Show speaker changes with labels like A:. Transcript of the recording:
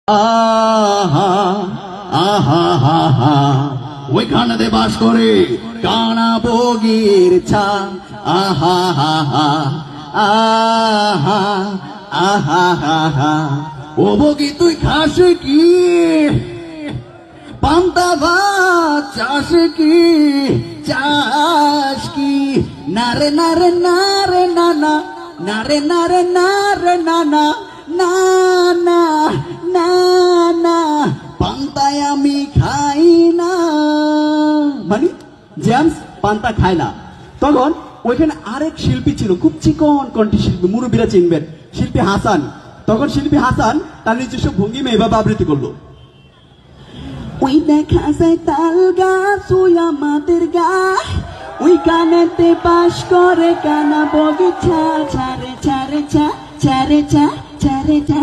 A: আহা আহা হা হা ওইখানে বাস করে কানা বগির ছা আহা হা হা আহা আহা হা হা ও বগি তুই খাস কি পান্তা ভাত চাষ কি চাষ কি নারে নারে নারে নানা নারে নারে নারে নানা না না না না পান্তায় আমি খাই না মানে জেমস পান্তা খায় না। তখন ওইখানে আরেক শিল্পী ছিল, খুব চিকন কণ্ঠী শিল্পী, মুরব্বীরা চিনবেন, শিল্পী হাসান। তখন শিল্পী হাসান তার নিজস্ব ভঙ্গিমে এভাবে আবৃত্তি করলো। ওই দেখা যায় তাল গাছ ওই আমাদের গাছ, ওই কানেতে বাস করে কানা বগিচা ছাড়ে ছাড়ে চা ছাড়ে চা ছাড়ে চা।